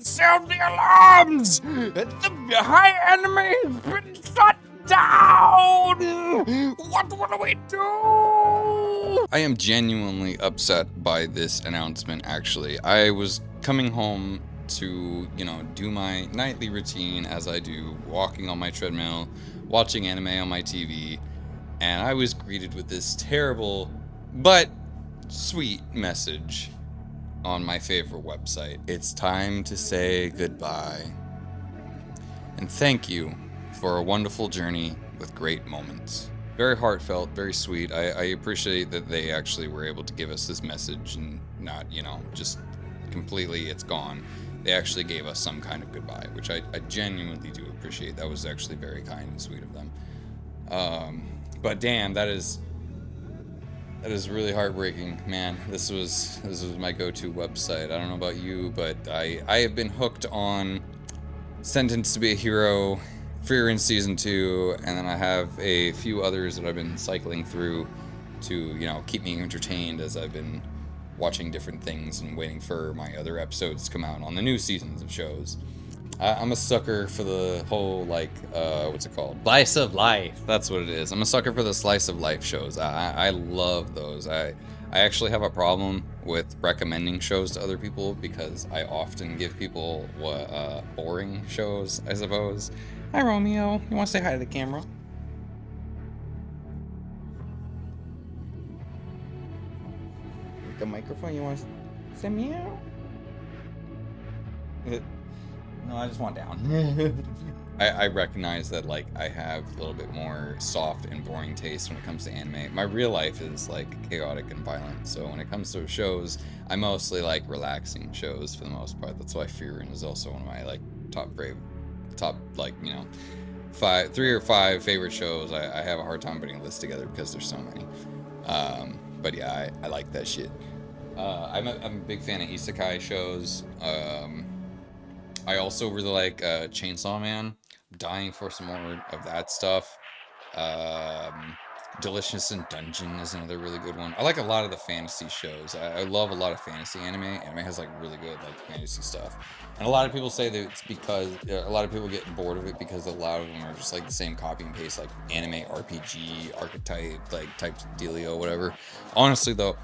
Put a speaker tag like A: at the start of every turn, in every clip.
A: sound the alarms! The HIANIME has been shut down! What will we do? I am genuinely upset by this announcement, actually. I was coming home to, do my nightly routine as I do, walking on my treadmill, watching anime on my TV, and I was greeted with this terrible but sweet message on my favorite website. It's time to say goodbye. And thank you for a wonderful journey with great moments. Very heartfelt, very sweet. I appreciate that they actually were able to give us this message and not, just completely it's gone. They actually gave us some kind of goodbye, which I genuinely do appreciate. That was actually very kind and sweet of them. But damn, that is really heartbreaking, man. This was my go-to website. I don't know about you, but I have been hooked on Sentenced to be a Hero, Frieren Season 2, and then I have a few others that I've been cycling through to, keep me entertained as I've been watching different things and waiting for my other episodes to come out on the new seasons of shows. I'm a sucker for the whole, what's it called? Slice of life. That's what it is. I'm a sucker for the slice of life shows. I love those. I actually have a problem with recommending shows to other people because I often give people boring shows, I suppose. Hi, Romeo. You want to say hi to the camera? The microphone, you want to say meow? No, I just want down. I recognize that, I have a little bit more soft and boring taste when it comes to anime. My real life is, chaotic and violent, so when it comes to shows, I mostly like relaxing shows for the most part. That's why Frieren is also one of my, top 3 or 5 favorite shows. I have a hard time putting a list together because there's so many. But yeah, I like that shit. I'm a big fan of isekai shows. I also really like Chainsaw Man. I'm dying for some more of that stuff. Delicious in Dungeon is another really good one. I like a lot of the fantasy shows. I love a lot of fantasy anime. Anime has really good fantasy stuff. And a lot of people say that it's because a lot of people get bored of it because a lot of them are just the same copy and paste anime RPG archetype type dealio, whatever. Honestly though,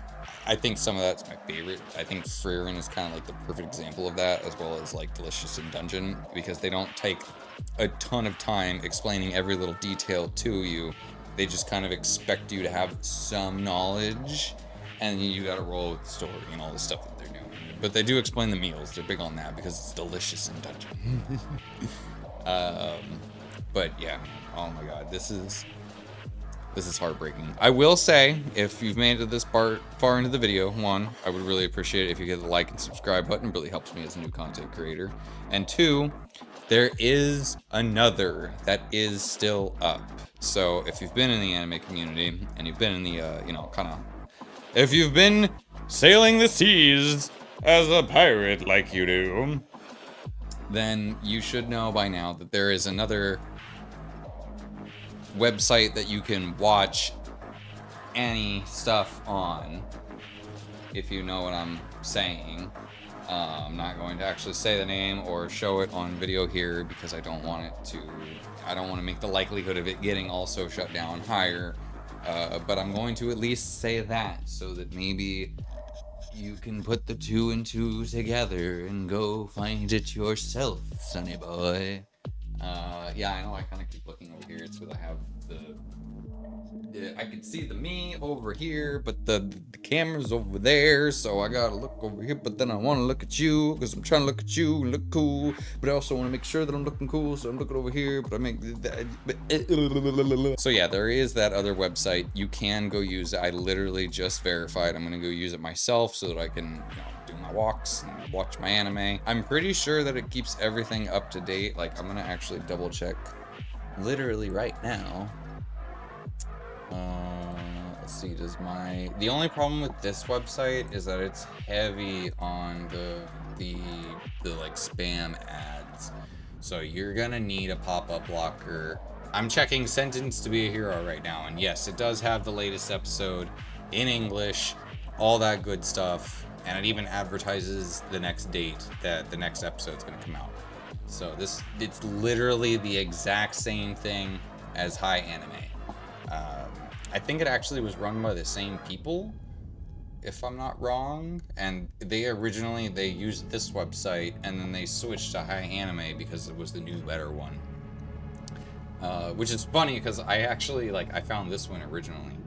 A: I think some of that's my favorite. I think Frieren is kind of the perfect example of that, as well as Delicious in Dungeon, because they don't take a ton of time explaining every little detail to you. They just kind of expect you to have some knowledge, and you gotta roll with the story and all the stuff that they're doing. But they do explain the meals. They're big on that because it's delicious in Dungeon. But yeah, oh my god, this is heartbreaking. I will say, if you've made it this far into the video, one, I would really appreciate it if you hit the like and subscribe button. It really helps me as a new content creator. And two, there is another that is still up. So if you've been in the anime community and you've been in the, if you've been sailing the seas as a pirate like you do, then you should know by now that there is another website that you can watch any stuff on, if you know what I'm saying. I'm not going to actually say the name or show it on video here because I don't want to make the likelihood of it getting also shut down higher, but I'm going to at least say that so that maybe you can put the 2 and 2 together and go find it yourself, sonny boy. Yeah, I know I kind of keep looking over here. It's because I have I can see the me over here, but the camera's over there, so I gotta look over here, but then I want to look at you, because I'm trying to look at you and look cool, but I also want to make sure that I'm looking cool, so I'm looking over here, but I make that. So yeah, there is that other website. You can go use it. I literally just verified. I'm going to go use it myself so that I can, do my walks and watch my anime. I'm pretty sure that it keeps everything up to date. I'm going to actually double check literally right now. Let's see, the only problem with this website is that it's heavy on the spam ads. So you're gonna need a pop-up blocker. I'm checking Sentenced to be a Hero right now, and yes, it does have the latest episode in English, all that good stuff. and it even advertises the next date that the next episode's gonna come out. So it's literally the exact same thing as HIANIME. I think it actually was run by the same people, if I'm not wrong, and they originally used this website and then they switched to HIANIME because it was the new better one. Which is funny because I actually I found this one originally,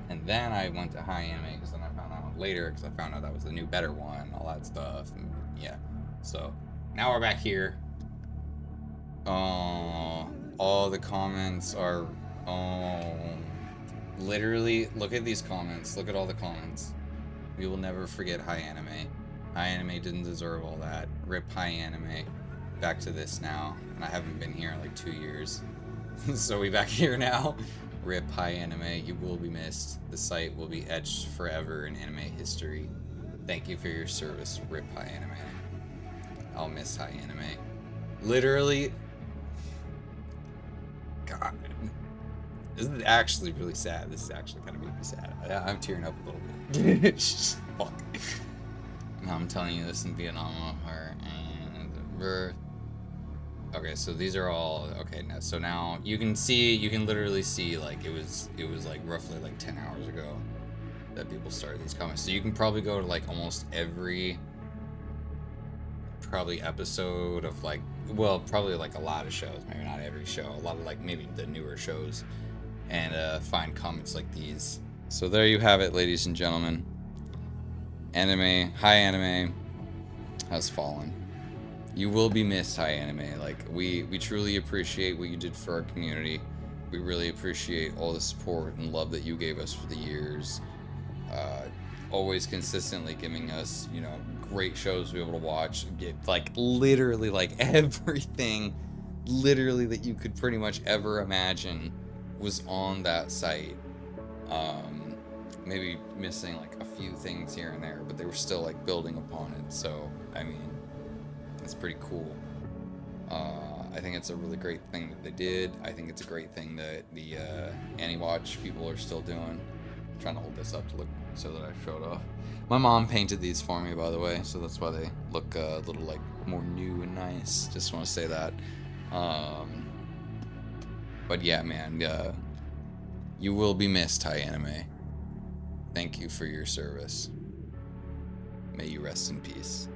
A: and then I went to HIANIME because then I found out later because I found out that was the new better one, all that stuff, and yeah. So now we're back here. Oh, all the comments are literally look at these comments. Look at all the comments. We will never forget HIANIME. HIANIME didn't deserve all that. Rip HIANIME. Back to this now, and I haven't been here in like 2 years. So we back here now. Rip HIANIME. You will be missed. The site will be etched forever in anime history. Thank you for your service. Rip HIANIME. I'll miss HIANIME. Literally. God. This is actually really sad. This is actually kind of making me sad. I'm tearing up a little bit. Fuck. I'm telling you this in Vietnam. Okay, so these are all okay. Now, so now you can literally see like it was like roughly like 10 hours ago that people started these comments. So you can probably go to like almost every episode of probably like a lot of shows, maybe not every show, a lot of like maybe the newer shows, and find comments like these. So there you have it, ladies and gentlemen. HIANIME has fallen. You will be missed, HIANIME. Like we truly appreciate what you did for our community. We really appreciate all the support and love that you gave us for the years. Always consistently giving us, great shows to be able to watch. Get literally everything, literally that you could pretty much ever imagine was on that site. Maybe missing a few things here and there, but they were still building upon it. So I mean, it's pretty cool. I think it's a really great thing that they did. I think it's a great thing that the AniWatch people are still doing. I'm trying to hold this up to look so that I show it off. My mom painted these for me, by the way, so that's why they look a little more new and nice. Just want to say that. But yeah, man, you will be missed, HIANIME. Thank you for your service. May you rest in peace.